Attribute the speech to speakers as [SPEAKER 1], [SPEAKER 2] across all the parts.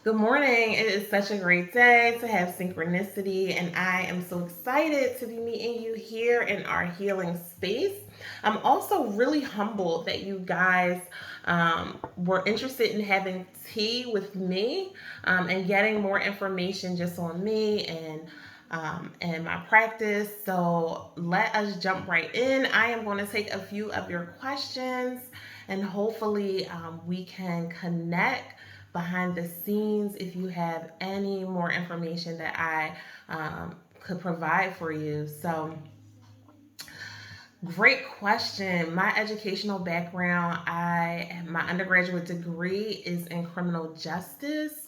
[SPEAKER 1] Good morning. It is such a great day to have synchronicity, and I am so excited to be meeting you here in our healing space. I'm also really humbled that you guys were interested in having tea with me and getting more information just on me and my practice. So let us jump right in. I am going to take a few of your questions and hopefully we can connect behind the scenes if you have any more information that I could provide for you. So, great question. My educational background, my undergraduate degree is in criminal justice.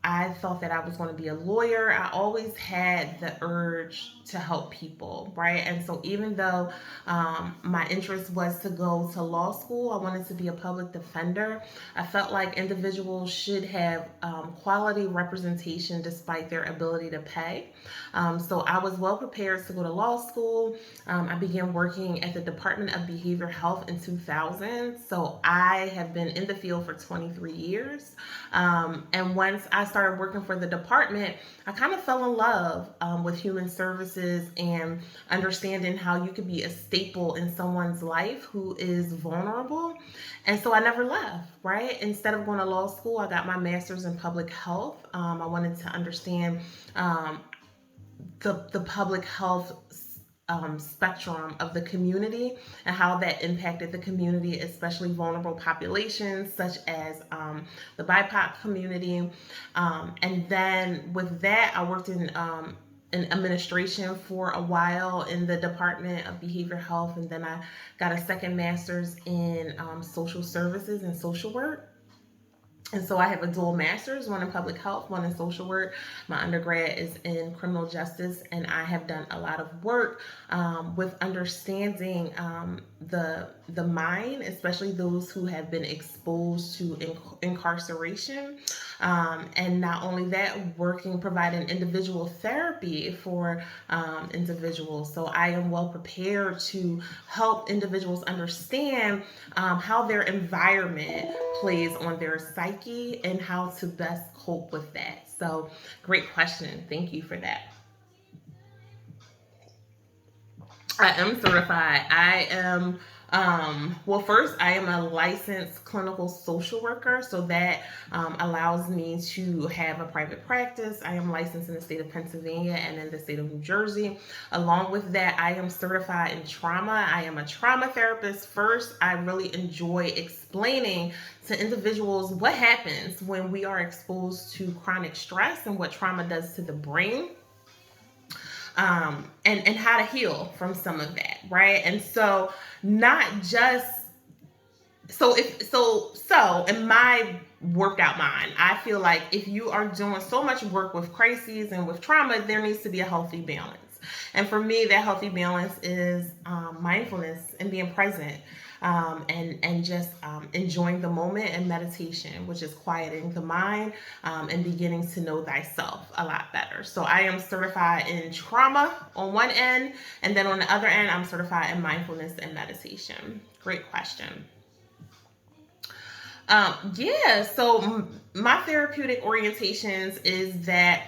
[SPEAKER 1] I thought that I was going to be a lawyer. I always had the urge to help people, right? And so, even though my interest was to go to law school, I wanted to be a public defender. I felt like individuals should have quality representation despite their ability to pay. So, I was well prepared to go to law school. I began working at the Department of Behavioral Health in 2000. So, I have been in the field for 23 years. And once I started working for the department, I kind of fell in love with human services and understanding how you could be a staple in someone's life who is vulnerable. And so I never left, right? Instead of going to law school, I got my master's in public health. I wanted to understand um, the public health spectrum of the community and how that impacted the community, especially vulnerable populations such as the BIPOC community. And then with that, I worked in administration for a while in the Department of Behavioral Health, and then I got a second master's in social services and social work. And so I have a dual master's, one in public health, one in social work. My undergrad is in criminal justice, and I have done a lot of work with understanding the mind, especially those who have been exposed to incarceration. And not only that, working, providing individual therapy for individuals. So I am well prepared to help individuals understand how their environment plays on their psyche and how to best cope with that. So, great question. Thank you for that. I am certified. I am, well, first, I am a licensed clinical social worker, so that allows me to have a private practice. I am licensed in the state of Pennsylvania and in the state of New Jersey. Along with that, I am certified in trauma. I am a trauma therapist first. I really enjoy explaining to individuals what happens when we are exposed to chronic stress and what trauma does to the brain, and how to heal from some of that, right? And so not just so in my worked out mind, I feel like if you are doing so much work with crises and with trauma, there needs to be a healthy balance. And for me, that healthy balance is mindfulness and being present, and just enjoying the moment and meditation, which is quieting the mind and beginning to know thyself a lot better. So I am certified in trauma on one end, and then on the other end, I'm certified in mindfulness and meditation. Great question. Yeah, so my therapeutic orientations is that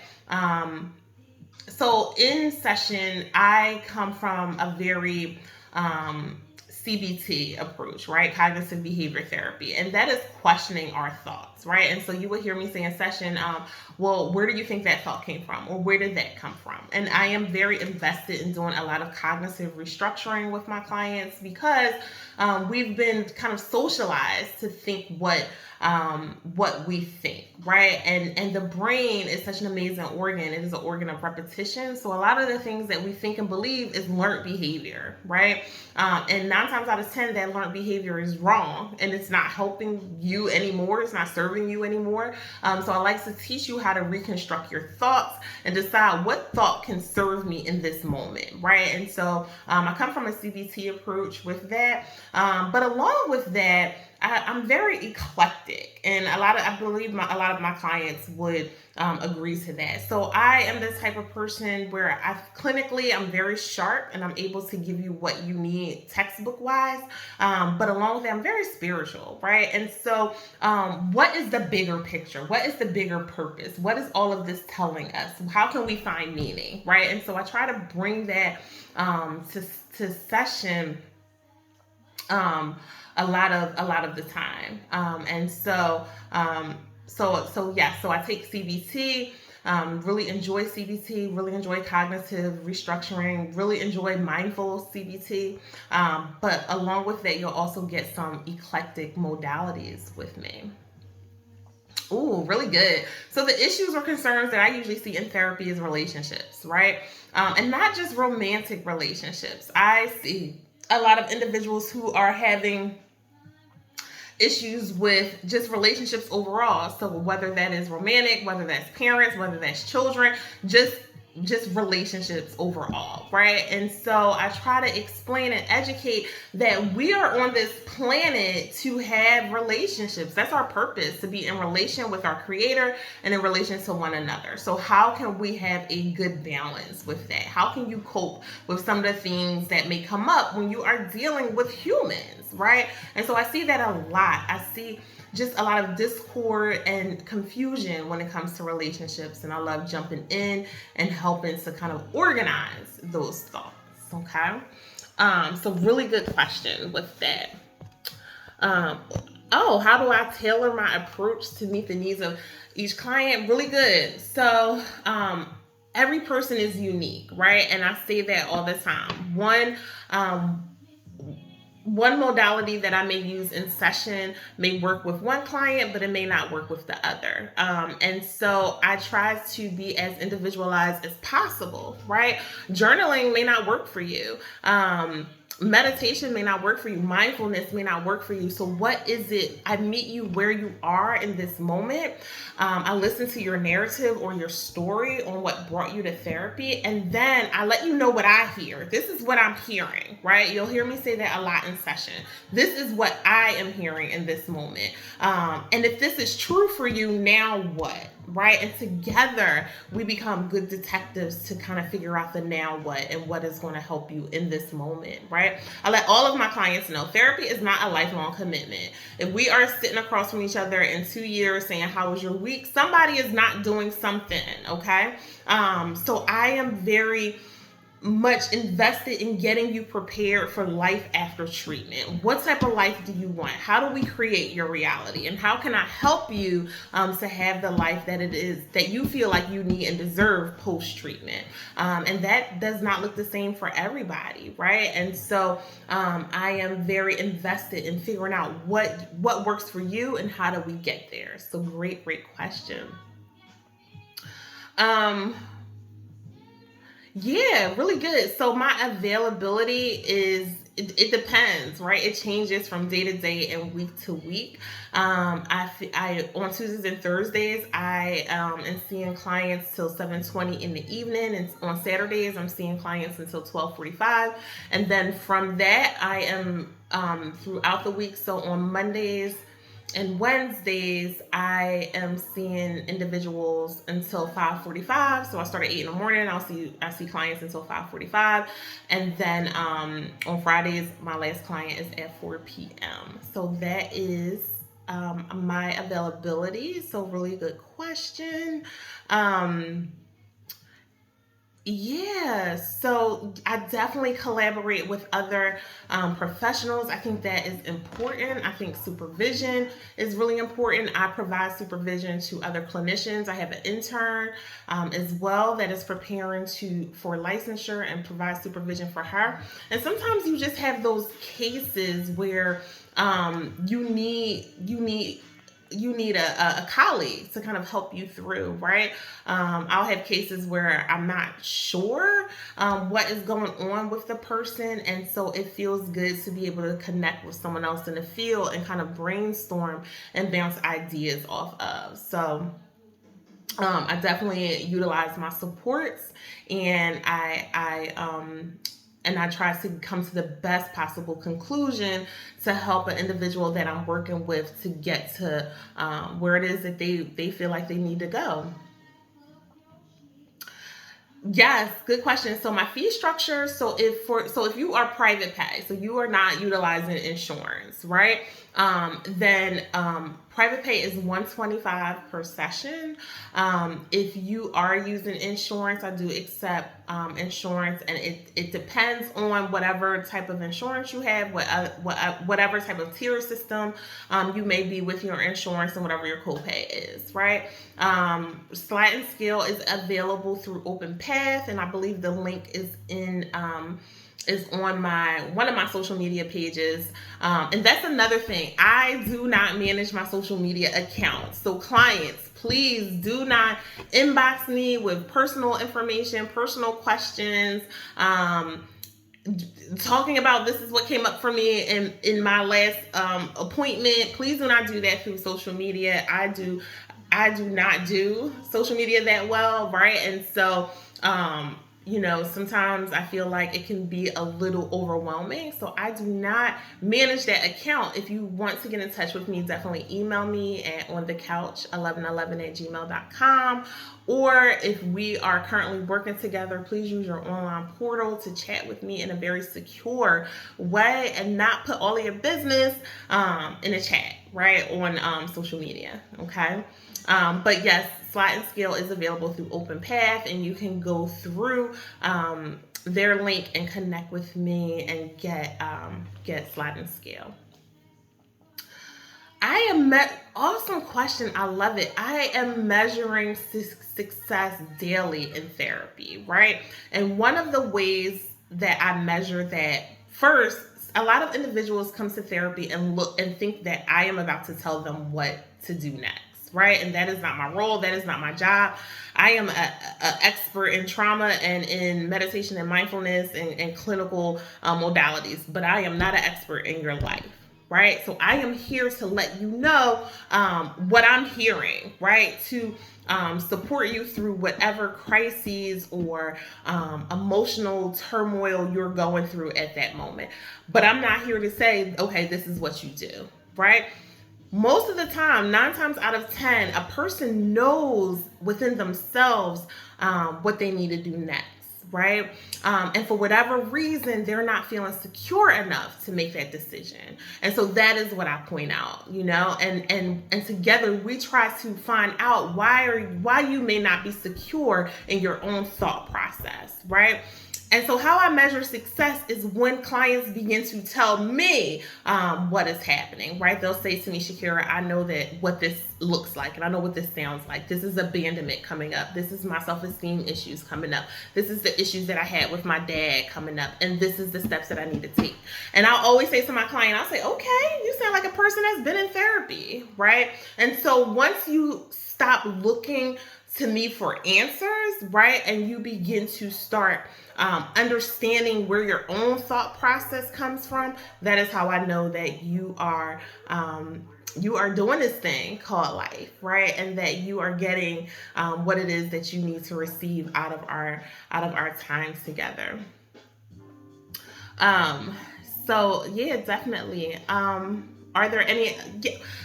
[SPEAKER 1] so in session, I come from a very CBT approach, right? Cognitive behavior therapy. And that is questioning our thoughts, right? And so you would hear me say in session, well, where do you think that thought came from? Or where did that come from? And I am very invested in doing a lot of cognitive restructuring with my clients because we've been kind of socialized to think what we think, right? And the brain is such an amazing organ. It is an organ of repetition. So a lot of the things that we think and believe is learned behavior, right? And 9 times out of 10, that learned behavior is wrong, and it's not helping you anymore. It's not serving you anymore. So I like to teach you how to reconstruct your thoughts and decide what thought can serve me in this moment, right? And so I come from a CBT approach with that. But along with that, I'm very eclectic, and I believe a lot of my clients would agree to that. So I am the type of person where I'm very sharp, and I'm able to give you what you need textbook wise. But along with that, I'm very spiritual, right? And so, what is the bigger picture? What is the bigger purpose? What is all of this telling us? How can we find meaning, right? And so I try to bring that to session um, a lot of the time. And so yeah, so I take CBT. Really enjoy CBT, really enjoy cognitive restructuring, really enjoy mindful CBT. But along with that, you'll also get some eclectic modalities with me. Ooh, really good. So the issues or concerns that I usually see in therapy is relationships, right? And not just romantic relationships. I see a lot of individuals who are having issues with just relationships overall. So whether that is romantic, whether that's parents, whether that's children, just relationships overall, right? And so I try to explain and educate that we are on this planet to have relationships. That's our purpose, to be in relation with our creator and in relation to one another. So how can we have a good balance with that? How can you cope with some of the things that may come up when you are dealing with humans, right? And so I see that a lot. I see just a lot of discord and confusion when it comes to relationships, and I love jumping in and helping to kind of organize those thoughts. Okay. So really good question with that. um, oh, how do I tailor my approach to meet the needs of each client? Really good. So every person is unique, right? And I say that all the time. Um, one modality that I may use in session may work with one client, but it may not work with the other. And so I try to be as individualized as possible, right? Journaling may not work for you. Meditation may not work for you. Mindfulness may not work for you. So what is it? I meet you where you are in this moment. I listen to your narrative or your story on what brought you to therapy, and then I let you know what I hear. This is what I'm hearing, right? You'll hear me say that a lot in session. This is what I am hearing in this moment. And if this is true for you, now what? Right? And together we become good detectives to kind of figure out the now what and what is going to help you in this moment, right? I let all of my clients know therapy is not a lifelong commitment. If we are sitting across from each other in 2 years saying, how was your week? Somebody is not doing something, okay? So I am very much invested in getting you prepared for life after treatment. What type of life do you want? How do we create your reality? And how can I help you to have the life that it is that you feel like you need and deserve post treatment? And that does not look the same for everybody, right? And so I am very invested in figuring out what works for you and how do we get there. So great question. Um, Yeah, really good. So my availability is it depends, right? It changes from day to day and week to week. I on Tuesdays and Thursdays I am seeing clients till 7:20 in the evening, and on Saturdays I'm seeing clients until 12:45, and then from that I am throughout the week. So on Mondays and Wednesdays, I am seeing individuals until 5:45. So I start at 8 in the morning. I see clients until 5:45, and then on Fridays, my last client is at 4 p.m. So that is my availability. So really good question. Um, yeah, so I definitely collaborate with other professionals. I think that is important. I think supervision is really important. I provide supervision to other clinicians. I have an intern as well that is preparing to for licensure and provide supervision for her. And sometimes you just have those cases where you need a colleague to kind of help you through, right? I'll have cases where I'm not sure what is going on with the person, and so it feels good to be able to connect with someone else in the field and kind of brainstorm and bounce ideas off of. So I definitely utilize my supports, and I and I try to come to the best possible conclusion to help an individual that I'm working with to get to where it is that they feel like they need to go. Yes, good question. So my fee structure, so if you are private pay, so you are not utilizing insurance, right? Then private pay is 125 per session. If you are using insurance, I do accept insurance, and it depends on whatever type of insurance you have, whatever type of tier system you may be with your insurance, and whatever your copay is, right? Slide and Scale is available through OpenPath, and I believe the link is on my one of my social media pages. And that's another thing. I do not manage my social media accounts. So clients, please do not inbox me with personal information, personal questions. Talking about this is what came up for me in my last appointment. Please do not do that through social media. I do not do social media that well, right? And so sometimes I feel like it can be a little overwhelming. So I do not manage that account. If you want to get in touch with me, definitely email me at onthecouch1111@gmail.com. Or if we are currently working together, please use your online portal to chat with me in a very secure way and not put all of your business in a chat, right, on social media, okay? But yes, Slide and Scale is available through OpenPath, and you can go through their link and connect with me and get Slide and Scale. Awesome question. I love it. I am measuring success daily in therapy, right? And one of the ways that I measure that, first, a lot of individuals come to therapy and look and think that I am about to tell them what to do next. Right? And that is not my role. That is not my job. I am an expert in trauma and in meditation and mindfulness and clinical modalities, but I am not an expert in your life. Right? So I am here to let you know what I'm hearing, right? To support you through whatever crises or emotional turmoil you're going through at that moment. But I'm not here to say, okay, this is what you do, right? Most of the time, 9 times out of 10, a person knows within themselves what they need to do next, right? And for whatever reason, they're not feeling secure enough to make that decision. And so that is what I point out, and together we try to find out why you may not be secure in your own thought process, right? And so how I measure success is when clients begin to tell me what is happening, right? They'll say to me, Shakira, I know that what this looks like, and I know what this sounds like. This is abandonment coming up. This is my self-esteem issues coming up. This is the issues that I had with my dad coming up. And this is the steps that I need to take. And I'll always say to my client, I'll say, okay, you sound like a person that's been in therapy, right? And so once you stop looking to me for answers, right? And you begin to start understanding where your own thought process comes from. That is how I know that you are doing this thing called life, right? And that you are getting what it is that you need to receive out of our times together. So yeah, definitely. Are there any?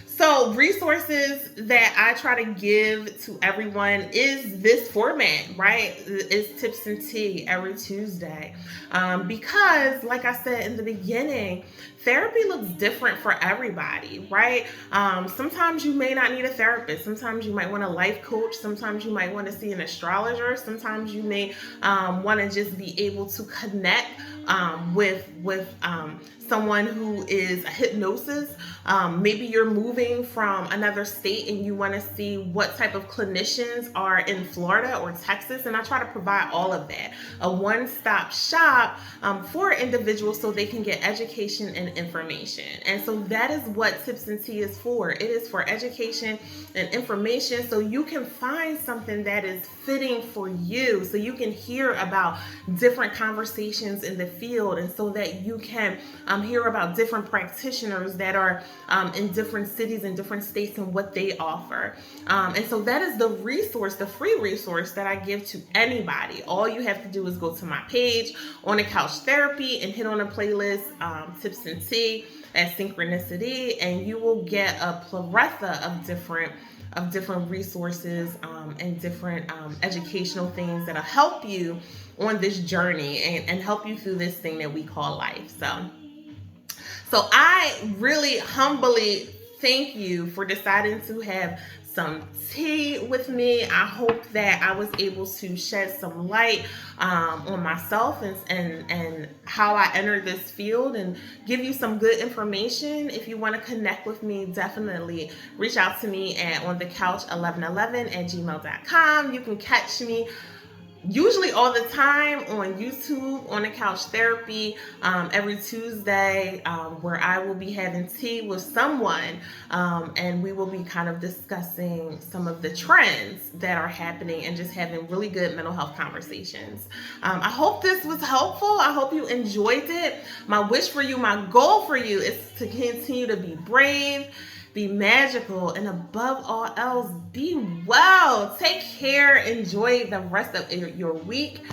[SPEAKER 1] So resources that I try to give to everyone is this format, right? It's Tips and Tea every Tuesday. Because like I said in the beginning, therapy looks different for everybody, right? Sometimes you may not need a therapist. Sometimes you might want a life coach. Sometimes you might want to see an astrologer. Sometimes you may want to just be able to connect with someone who is a hypnosis. Maybe you're moving from another state and you want to see what type of clinicians are in Florida or Texas. And I try to provide all of that. A one-stop shop for individuals so they can get education and information. And so that is what Tips and Tea is for. It is for education and information so you can find something that is fitting for you. So you can hear about different conversations in the field, and so that you can hear about different practitioners that are in different cities and different states and what they offer. And so that is the resource, the free resource that I give to anybody. All you have to do is go to my page On the Couch Therapy and hit on the playlist Tips and Tea at Synchronicity, and you will get a plethora of different resources and different educational things that'll help you on this journey and help you through this thing that we call life. So I really humbly thank you for deciding to have some tea with me. I hope that I was able to shed some light on myself and how I entered this field and give you some good information. If you want to connect with me, definitely reach out to me at onthecouch1111@gmail.com. You can catch me usually all the time on YouTube, On the Couch Therapy, every Tuesday, where I will be having tea with someone, and we will be kind of discussing some of the trends that are happening and just having really good mental health conversations. I hope this was helpful. I hope you enjoyed it. My wish for you, my goal for you is to continue to be brave, be magical, and above all else, be well. Take care. Enjoy the rest of your week,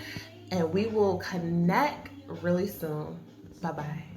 [SPEAKER 1] and we will connect really soon. Bye-bye.